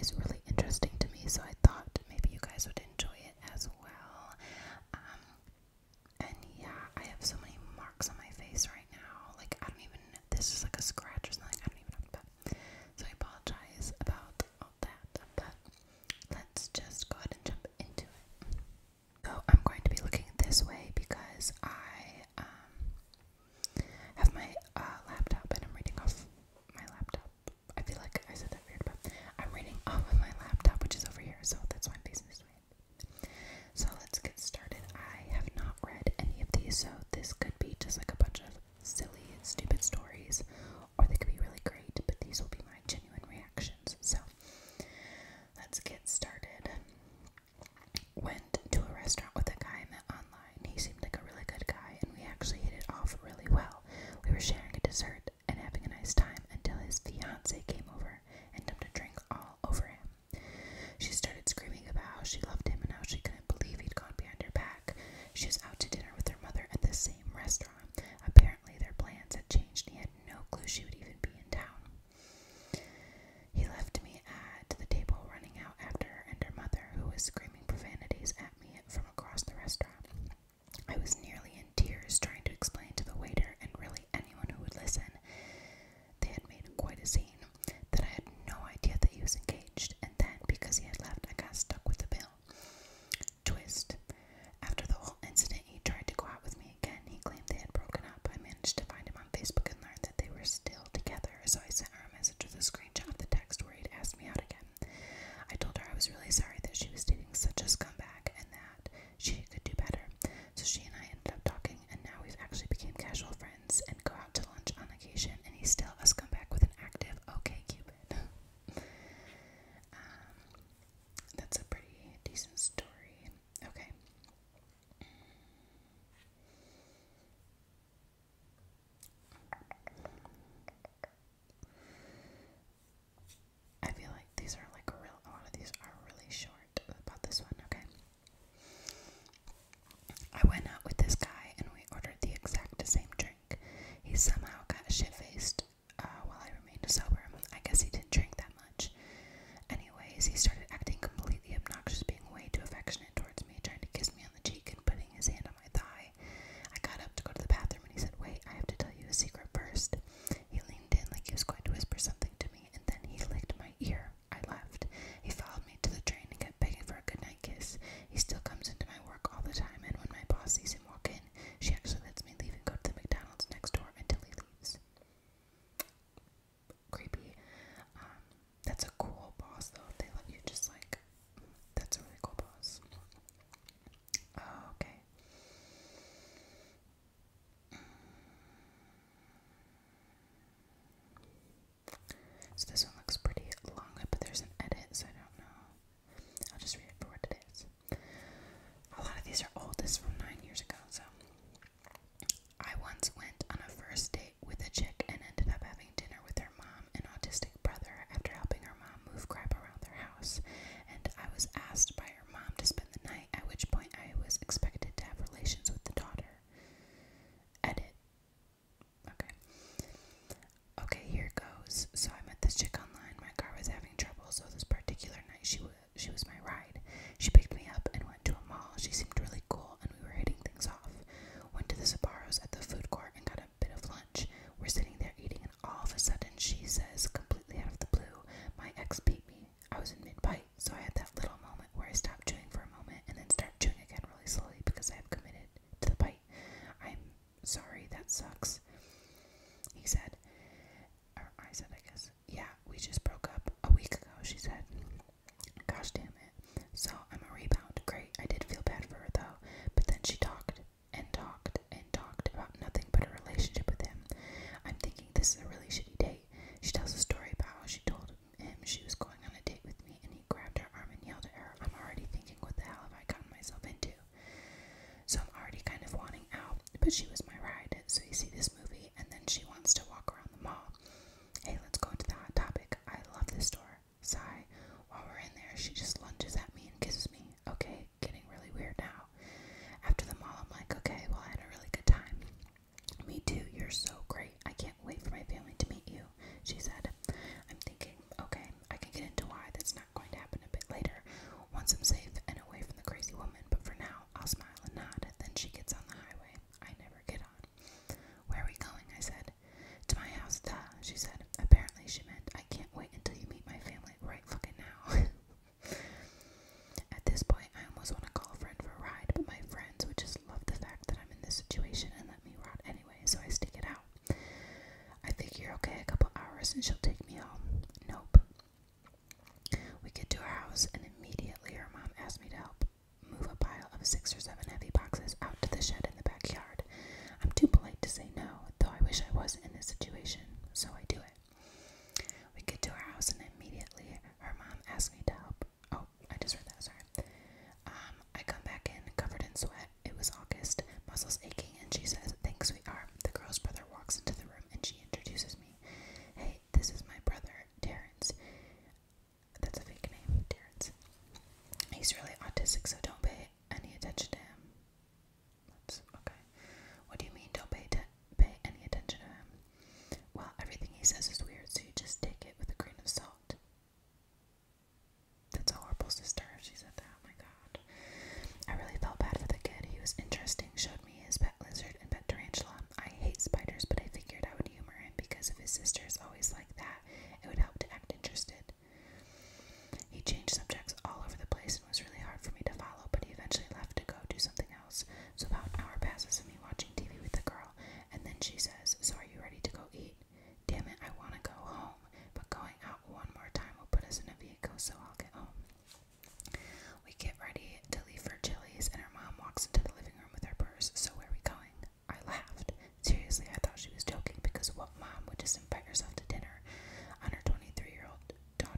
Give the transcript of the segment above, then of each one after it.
is really interesting to me, so I thought maybe you guys would enjoy it as well. And yeah, I have so many marks on my face right now. Like, I don't even know. This is like a scratch or something. I don't even know. But, so I apologize about all that. But let's just go ahead and jump into it. So I'm going to be looking this way because I have my laptop and I'm reading off my laptop. I feel like I said that weird, but I'm reading off of my laptop, which is over here. So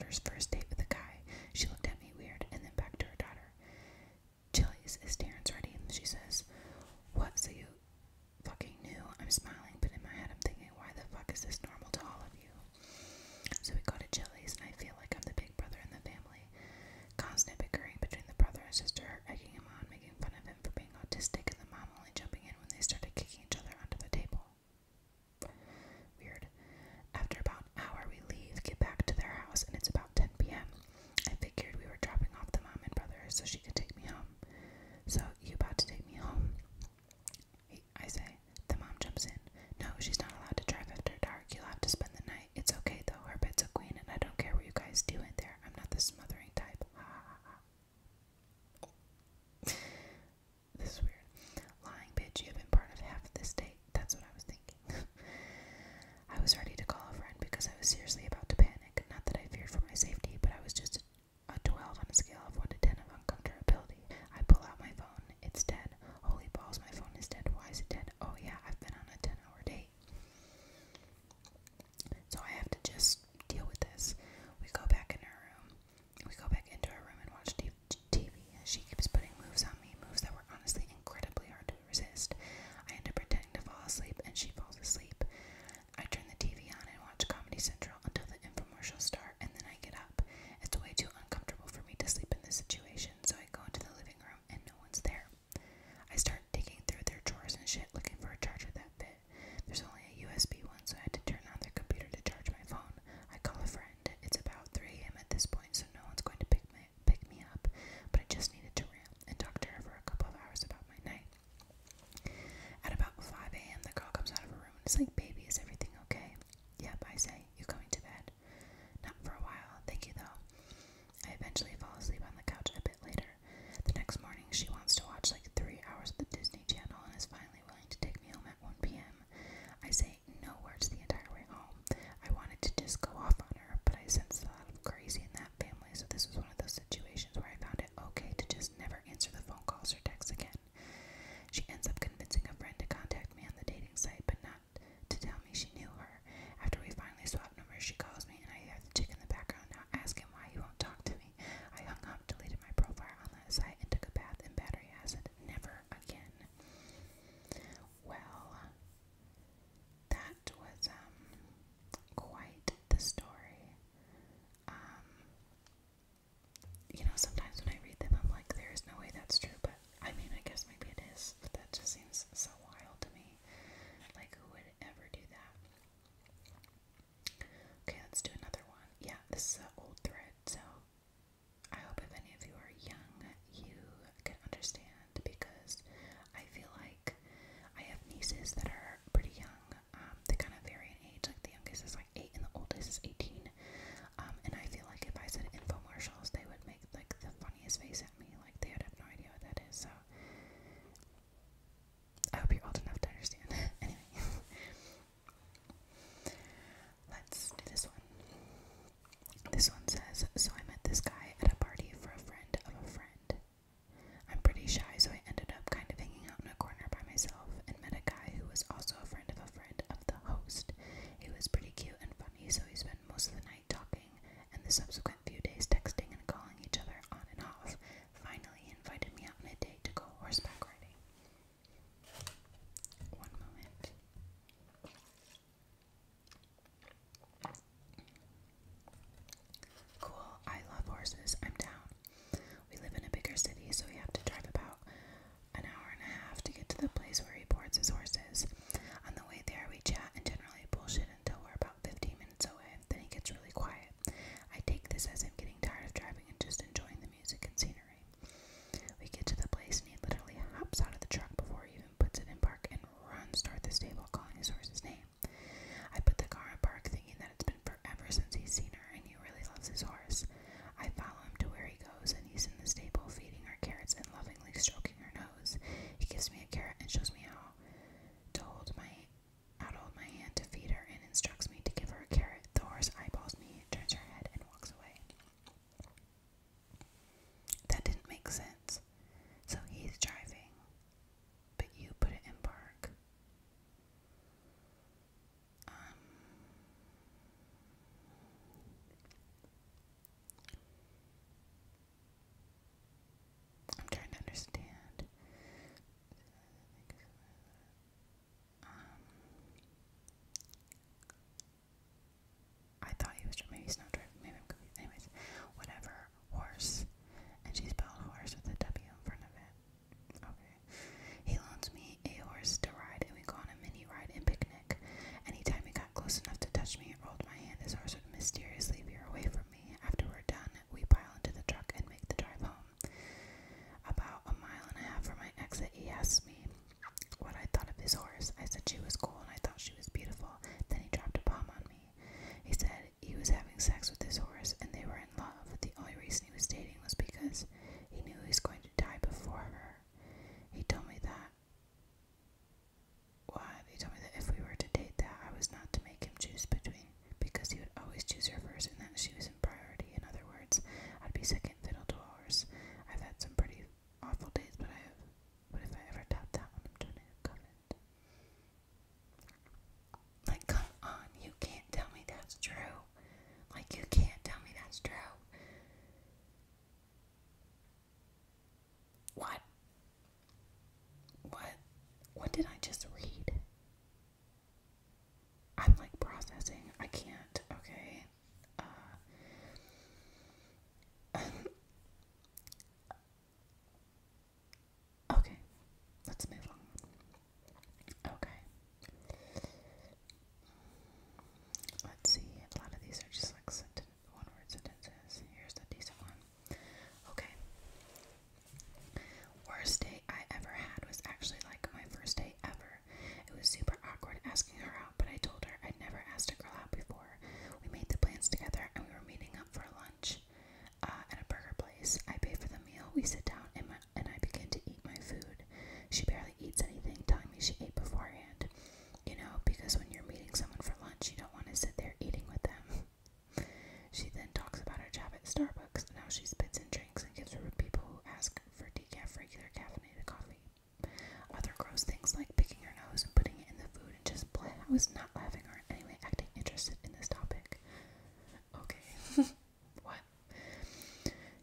brother's first date with a guy. She looked at me weird and then back to her daughter. Chili's, is Terrence ready? She says. What, so you fucking knew? I'm smiling, but in my head I'm thinking, why the fuck is this normal to all of you? So we go to Chili's, and I feel like I'm the big brother in the family. Constant bickering between the brother and sister, egging him on, making fun of him for being autistic, and the mom only jumping in when they started kicking each other onto the table. Weird. After about an hour, we leave, get back to their house, and it's about 10 p.m. I figured we were dropping off the mom and brother so she could take me home. So, you about to take me home? I say. The mom jumps in. No, she's not allowed to drive after dark. You'll have to spend the night. It's okay though. Her bed's a queen, and I don't care what you guys do in there. I'm not the smothering type. This is weird. Lying bitch, you have been part of half of this date. That's what I was thinking. I was ready to call a friend because I was seriously about to panic. Not that I feared for my safety, but I was just a 12 on a scale of 1 to 10 of uncomfortability. I pull out my phone. It's dead. Holy balls, my phone is dead. Why is it dead? Oh yeah, I've been on a 10-hour date. So I have to just deal with this. We go back in her room. We go back into her room and watch TV. She keeps putting moves on me, moves that were honestly incredibly hard to resist. I end up pretending to fall asleep, and she falls asleep. I turn the TV on and watch Comedy Central until the infomercials start, and then I get up. It's way too uncomfortable for me to sleep in this situation, so I go into the living room, and no one's there. I start digging through their drawers and shit, looking for a charger that fit. There's only a USB one, so I had to turn on their computer to charge my phone. I call a friend. It's about 3 a.m. at this point, so no one's going to pick me up, but I just needed to rant and talk to her for a couple of hours about my night. At about 5 a.m., the girl comes out of her room and is like, baby, is everything okay? Yep, I say. You coming to bed? Not for a while. Thank you, though. I eventually fall asleep on the couch a bit later. The next morning, she wants to watch like 3 hours of the Disney Channel and is finally willing to take me home at 1 p.m. I say no words the entire way home. I wanted to just go off on her, but I sensed a lot of crazy in that family, so this was one of those situations where I found it okay to just never answer the phone calls or texts again. She ends up convincing a friend to contact me on the dating site, but not to tell me she knew her. After we finally swap numbers, she calls me, and I hear the chick in the background now asking why he won't talk to me. I hung up, deleted my profile on that site, and took a bath in battery acid. Never again. Well, that was quite the story. Sometimes when I read them, I'm like, there is no way that's true, but I mean, I guess maybe it is, but that just seems so wild to me. Like, who would ever do that? Okay, let's do another one. Yeah, this is an old thread, so I hope if any of you are young, you can understand, because I feel like I have nieces that are pretty young. They kind of vary in age. Like, the youngest is like 8 and the oldest is 18. And I feel like if I said infomercials, they would make like the funniest face at me. Like, they would have no idea what that is. So I hope you're old enough to understand. Anyway, let's do this one. This one says, so I met this guy at a party for a friend of a friend. I'm pretty shy, so I ended up kind of hanging out in a corner by myself and met a guy who was also a friend of the host. He was pretty cute and funny, so we spent most of the night talking, and the subsequent few days texting and calling each other on and off. Finally, he invited me out on a date to go horseback riding. One moment. Cool, I love horses. I'm down. We live in a bigger city, so we have to drive about an hour and a half to get to the place where he boards his horses. On the way there, we chat and generally bullshit until we're about 15 minutes away. Then he gets really quiet. I take this What? What? What did I just read? I'm like processing. I can't. Okay. Okay. Let's move on. Okay. Let's see. A lot of these are just like one-word sentences. Here's a decent one. Okay. Worst date I ever had was actually like my first date ever. It was super awkward asking her out, but I told her I'd never asked a girl out before. We made the plans together and we were meeting up for lunch at a burger place. I pay for the meal. We sit down and I begin to eat my food. She barely eats anything, telling me she ate beforehand. You know, because when you're meeting someone for lunch, you don't want to sit there eating with them. She then talks about her job at Starbucks and how she spits in drinks and gives her people who ask for decaf regular caffeinated coffee. Other gross things like picking her nose and putting it in the food and just play. I was not laughing or anyway acting interested in this topic. Okay. What?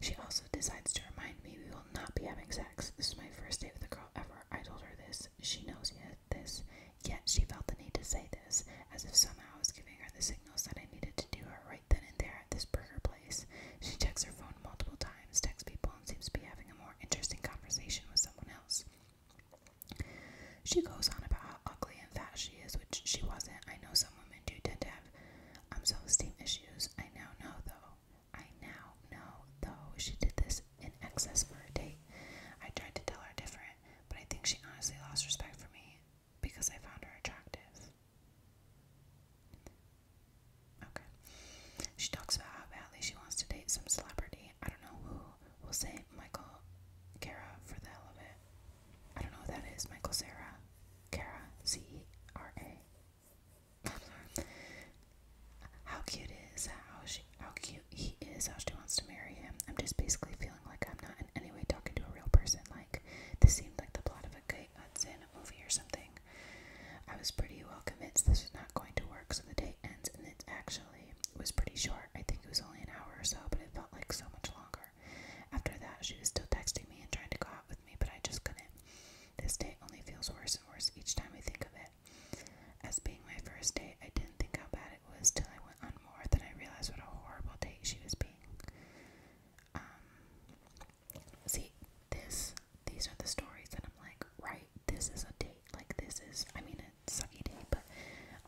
She also decides to remind me we will not be having sex. This is my first date with a girl ever. I told her this. She knows this. Yet she felt the need to say this, as if somehow I was giving her the signals that I needed to do her right then and there at this burger place. She checks her phone multiple times, texts people, and seems to be having a more interesting conversation with someone else. She goes on about how ugly and fat she is, which she wasn't. I know some women do tend to have self-esteem issues. I now know, though, she did this in excess for a date. I tried to tell her different, but I think she honestly lost respect for me because I found her attractive. Okay. She talks about how badly she wants to date some celebrity. I don't know who. We'll say Michael Cera for the hell of it. I don't know who that is. Michael Cera. Cera. C-E-R-A. How cute he is, how she wants to marry him. I'm just basically feeling like I'm not in any way talking to a real person. Like, this seemed like the plot of a Kate Hudson movie or something. I was pretty well convinced this was not going to work, so the date ends, and it was pretty short. I think it was only an hour or so, but it felt like so much longer. After that, she was still texting me and trying to go out with me, but I just couldn't. This date only feels worse and worse each time I think of it. As being my first date, I didn't think how bad it was till I went on more. Then I realized what a horrible date she was being. See, these are the stories that I'm like, right, this is a date. Like, this is, I mean, a sucky date, but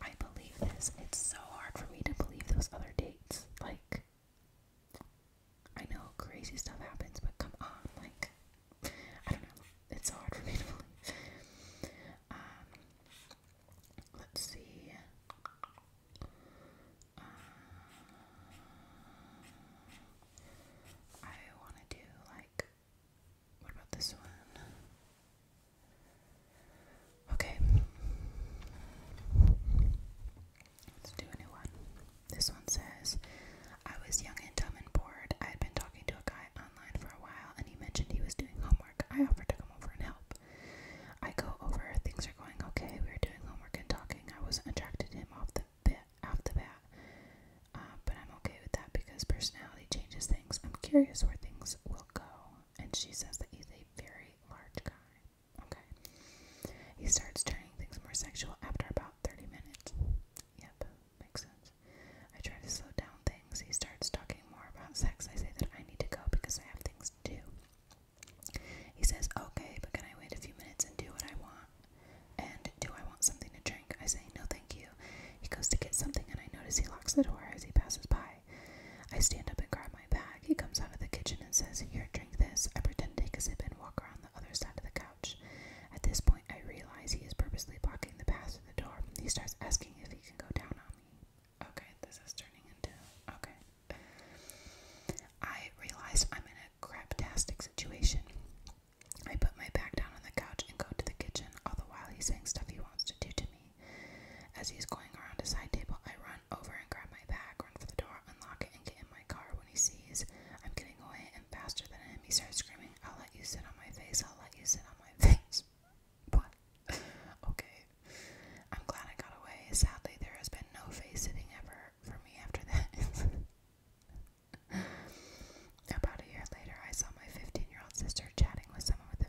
I believe this. It's so hard for me to believe those other dates. Like, I know crazy stuff happens, but come on, like, I don't know. It's so hard for me to believe. Let's see. I want to do, like, what about this one? Okay. Let's do a new one. This one says, I was young and dumb and bored. I had been talking to a guy online for a while, and he mentioned he was doing homework. I offered to come over and help. I go over, things are going okay. We were doing homework and talking. I wasn't attracted to him off the bat. But I'm okay with that because personality changes things. I'm curious where things will go. And she says that he's a very large guy. Okay. He starts turning things more sexual after about 30 minutes. Yep, makes sense. I try to slow down things. He starts talking more about sex. I say that I need to go because I have things to do. He says, okay, but can I wait a few minutes and do what I want? And do I want something to drink? I say, no thank you. He goes to get something and I notice he locks the door as he passes by. I stand up and grab my bag. He comes out of the kitchen and says, here, drink this. I pretend to take a sip and walk around the other side of the couch. At this point, I realize he is purposely blocking the path to the door. He starts asking if he can go down on me. Okay, this is turning into... Okay. I realize I'm in a craptastic situation. I put my bag down on the couch and go to the kitchen, all the while he's saying stuff he wants to do to me. As he's going around a side table, I run over and grab my bag, run for the door, unlock it, and get in my car. When he sees I'm getting away and faster than him, he starts screaming, I'll let you sit on my face, I'll let you sit on my face. What? Okay. I'm glad I got away. Sadly, there has been no face sitting ever for me after that. About a year later, I saw my 15-year-old sister chatting with someone with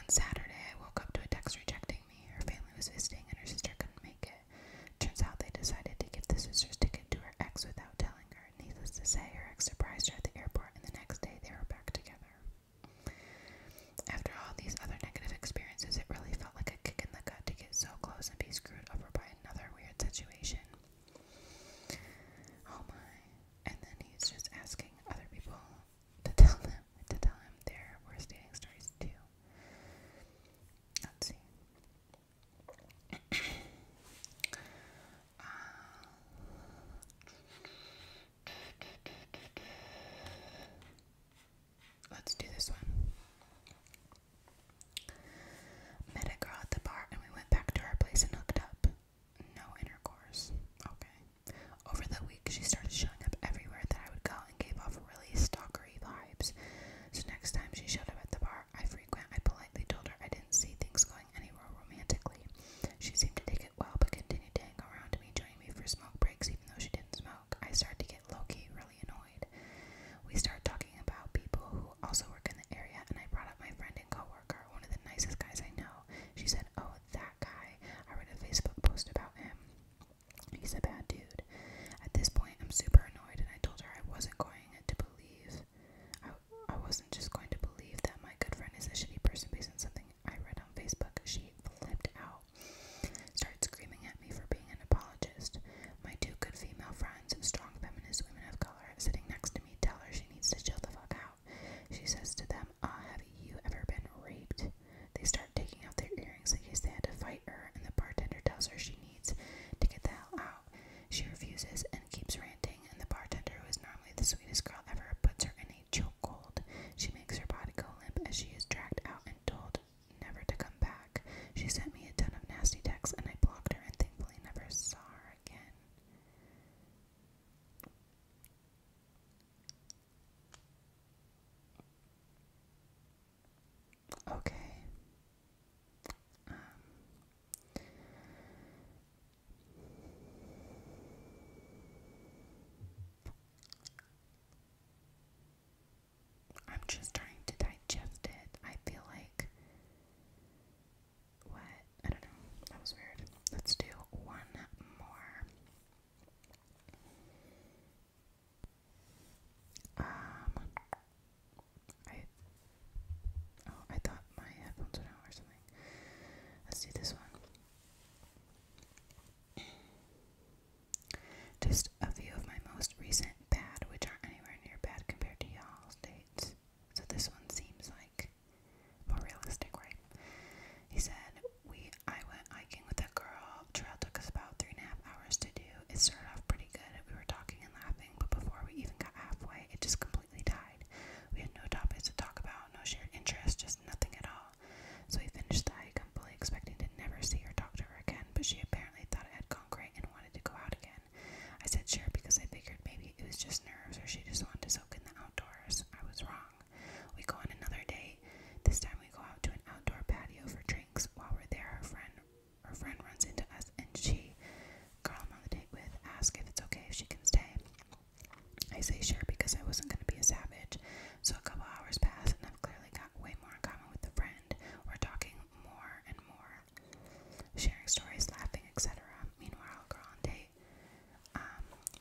On Saturday, I woke up to a text rejecting me. Her family was visiting and her sister couldn't make it. Turns out they decided to give the sister's ticket to her ex without telling her. Needless to say, her ex surprised her at the airport, and the next day they were back together. After all these other negative experiences, it really felt like a kick in the gut to get so close and be screwed over by another weird situation. Oh my. And then he's just asking other people to tell him their worst dating stories too. Let's see. Let's do this one. Met a girl at the bar and we went back to her place and hooked up. No intercourse. Okay. Over the week, she started showing up everywhere that I would go and gave off really stalkery vibes. So next time she showed up at the bar I politely told her I didn't see things going anywhere romantically. She seemed to take it well, but continued to hang around me, joining me for smoke breaks even though she didn't smoke. I started to get low-key really annoyed. We started talking about people who also work in the area, and I brought up my friend and coworker, one of the nicest guys I know. She said, "Oh, that guy. I read a Facebook post about him. He's a bad dude." At this point, I'm super annoyed, and I told her I wasn't just going to believe that my good friend is a shitty person based on something I read on Facebook. She flipped out, started screaming at me for being an apologist. My two good female friends, strong feminist women of color, sitting next to me, tell her she needs to chill the fuck out. She says to them, "Have you ever been raped?" They start taking out their earrings in case they had to fight her, and the bartender tells her she needs to get the hell out. She refuses and keeps ranting, and the bartender, who is normally the sweetest girl ever, puts her in a chokehold. She makes her body go limp as she is dragged out and told never to come back. She sent me a ton of nasty texts, and I blocked her and thankfully never saw her again. Okay. I'm just trying to digest it. I feel like, what? I don't know. That was weird. Let's do one more. I thought my headphones went out or something. Let's do this one. Just a few of my most recent bad, which aren't anywhere near bad compared to y'all's dates. So this one seems like more realistic, right? He said, I went hiking with a girl. Trail took us about 3.5 hours to do. It started off pretty good. We were talking and laughing, but before we even got halfway, it just completely died. We had no topics to talk about, no shared interests, just nothing at all. So we finished the hike. I'm fully expecting to never see or talk to her again, but she apparently thought it had gone great and wanted to go out again. I said sure because I figured maybe it was just nerves or she just wanted to soak in the outdoors. I was wrong. We go on another date. This time we go out to an outdoor patio for drinks. While we're there, her friend runs into us, and she, girl I'm on the date with, asks if it's okay if she can stay. I say sure because I wasn't going to be a savage. So a couple hours pass, and I've clearly got way more in common with the friend. We're talking more and more, sharing stories, laughing, etc. Meanwhile, girl on date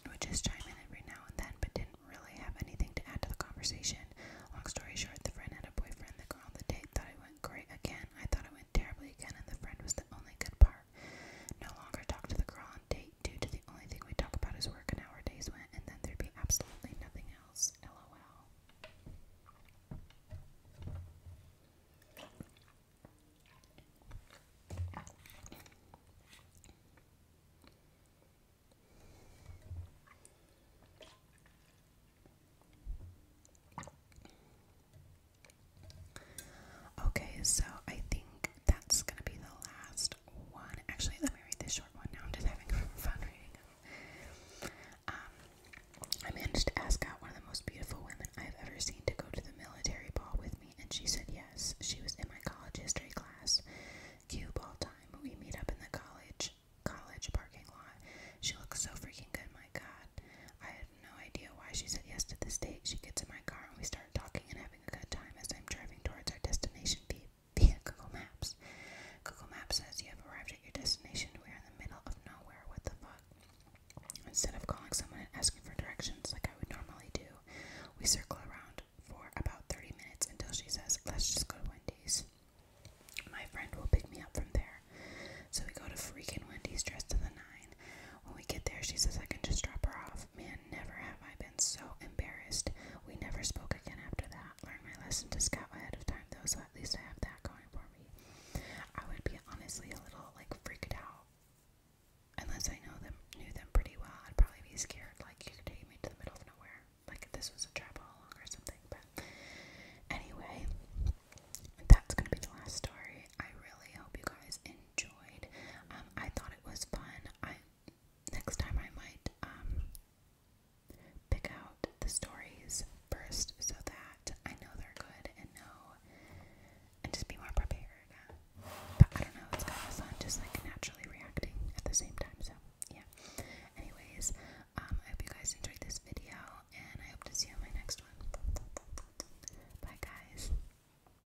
would just chime in every now and then, but didn't really have anything to add to the conversation. Long story short, the friend had a boyfriend. The girl on the date thought it went great again. I thought it went terribly again, and the friend was the only good part. No longer talk to the girl on date due to the only thing we talk about is work and how our days went, and then there'd be absolutely nothing else. LOL. Okay, so